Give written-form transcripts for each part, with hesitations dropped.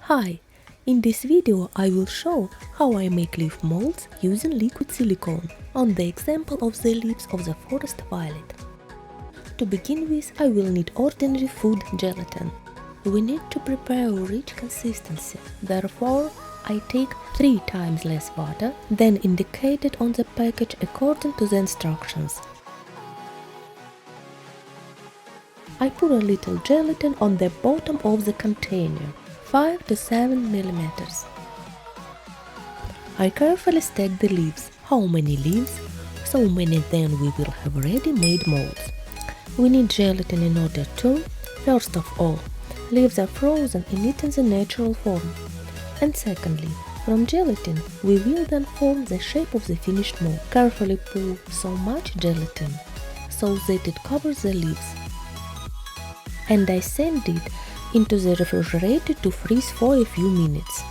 Hi! In this video I will show how I make leaf molds using liquid silicone on the example of the leaves of the forest violet. To begin with, I will need ordinary food gelatin. We need to prepare a rich consistency, therefore I take 3 times less water than indicated on the package according to the instructions. I put a little gelatin on the bottom of the container, 5 to 7 millimeters. I carefully stack the leaves. How many leaves? So many then we will have ready-made molds. We need gelatin in order to, first of all, leaves are frozen in it in the natural form. And secondly, from gelatin we will then form the shape of the finished mold. Carefully pour so much gelatin so that it covers the leaves. And I send it into the refrigerator to freeze for a few minutes.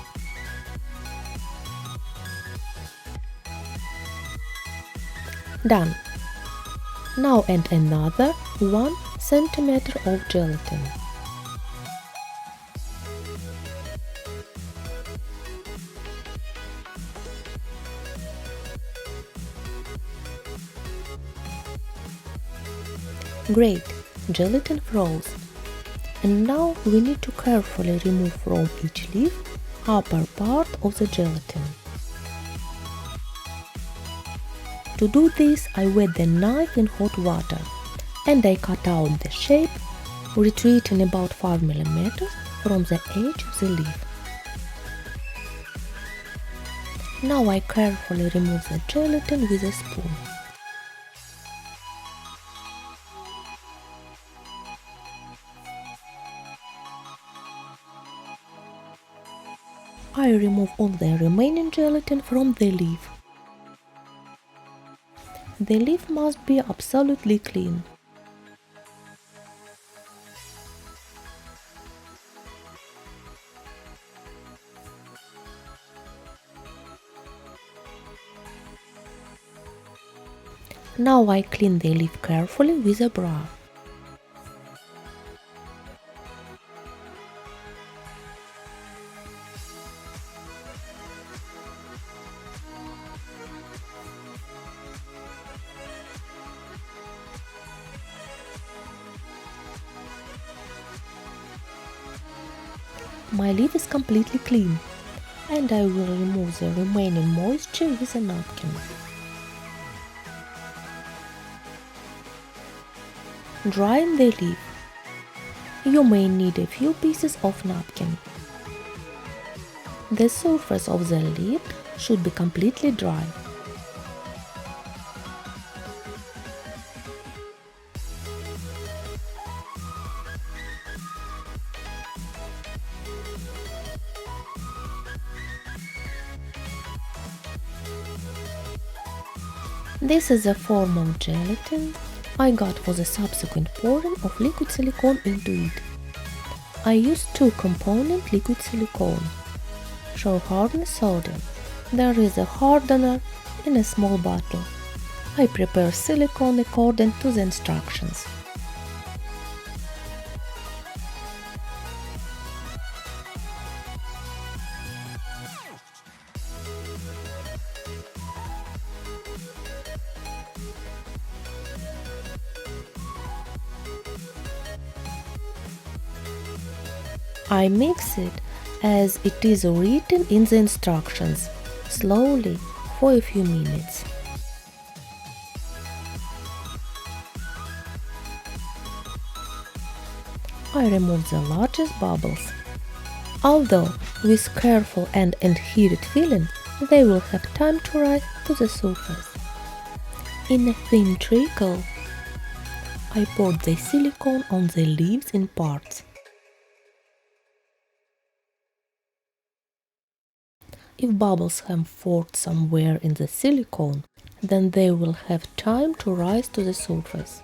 Done. Now add another 1 centimeter of gelatin. Great, gelatin froze. And now we need to carefully remove from each leaf upper part of the gelatin. To do this, I wet the knife in hot water and I cut out the shape, retreating about 5 millimeters from the edge of the leaf. Now I carefully remove the gelatin with a spoon. I remove all the remaining gelatin from the leaf. The leaf must be absolutely clean. Now I clean the leaf carefully with a brush. My leaf is completely clean, and I will remove the remaining moisture with a napkin. Drying the leaf. You may need a few pieces of napkin. The surface of the leaf should be completely dry. This is a form of gelatin I got for the subsequent pouring of liquid silicone into it. I used 2-component liquid silicone. Show hardness soda. There is a hardener in a small bottle. I prepare silicone according to the instructions. I mix it as it is written in the instructions, slowly for a few minutes. I remove the largest bubbles. Although with careful and adhered filling, they will have time to rise to the surface. In a thin trickle, I poured the silicone on the leaves in parts. If bubbles have formed somewhere in the silicone, then they will have time to rise to the surface.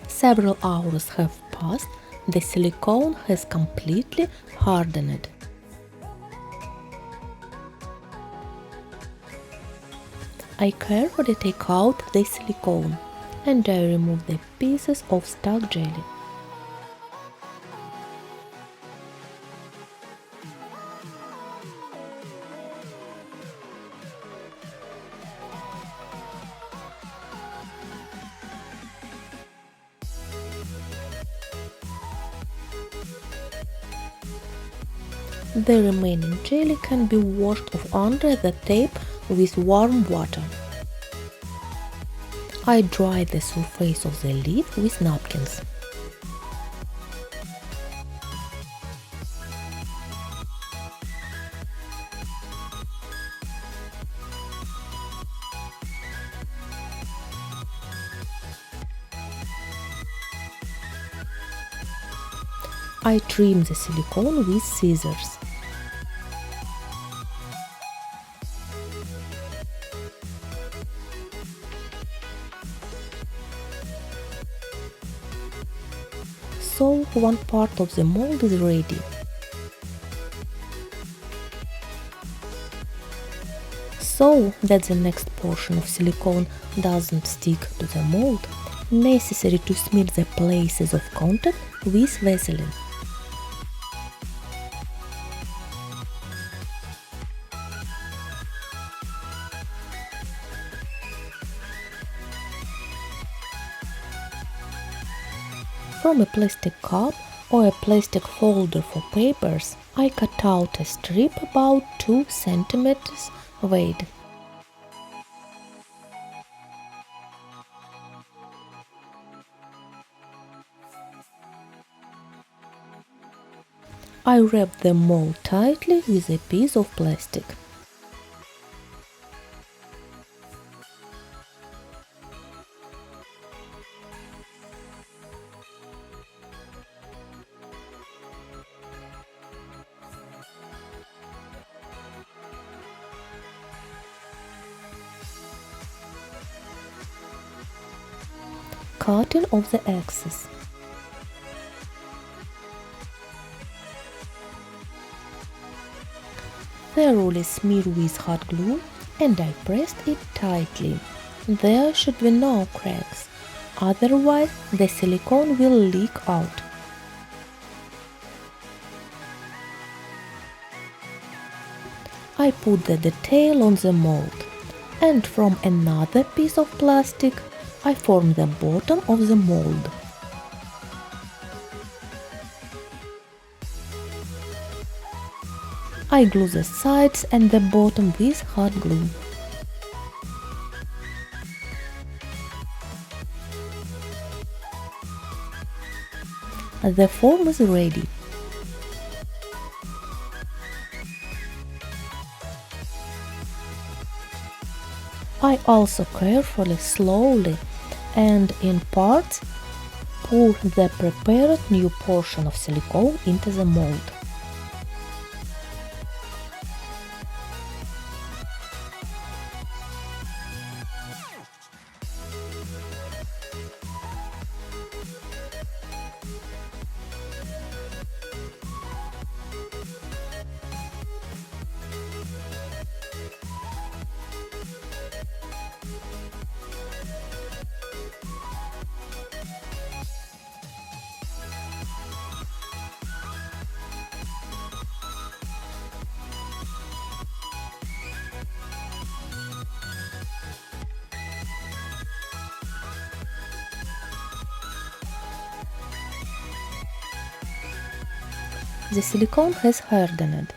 Several hours have passed, the silicone has completely hardened. I carefully take out the silicone. and I remove the pieces of stuck jelly. The remaining jelly can be washed off under the tape with warm water. I dry the surface of the leaf with napkins. I trim the silicone with scissors. So one part of the mold is ready. So that the next portion of silicone doesn't stick to the mold, necessary to smear the places of contact with Vaseline. From a plastic cup or a plastic folder for papers, I cut out a strip about 2 centimeters wide. I wrap the mold tightly with a piece of plastic. Cutting of the excess. Thoroughly smear with hot glue and I pressed it tightly. There should be no cracks, otherwise the silicone will leak out. I put the detail on the mold, and from another piece of plastic I form the bottom of the mold. I glue the sides and the bottom with hot glue. The form is ready. I also carefully, slowly and in parts pour the prepared new portion of silicone into the mold. The silicone has hardened.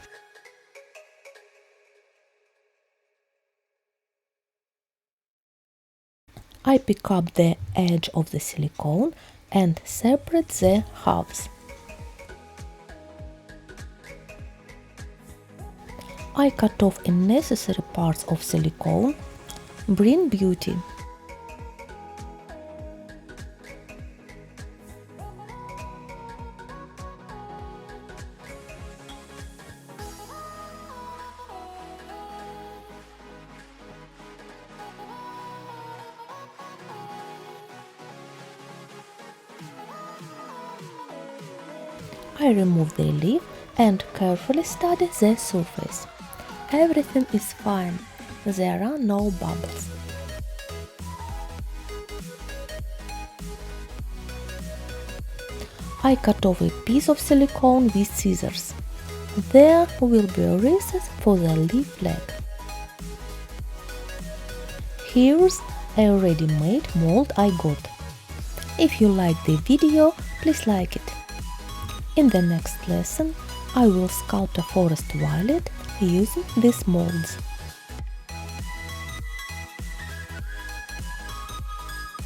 I pick up the edge of the silicone and separate the halves. I cut off unnecessary parts of silicone, bring beauty. I remove the leaf and carefully study the surface. Everything is fine, there are no bubbles. I cut off a piece of silicone with scissors. There will be a recess for the leaf leg. Here's a ready-made mold I got. If you like the video, please like it. In the next lesson, I will sculpt a forest violet using these molds.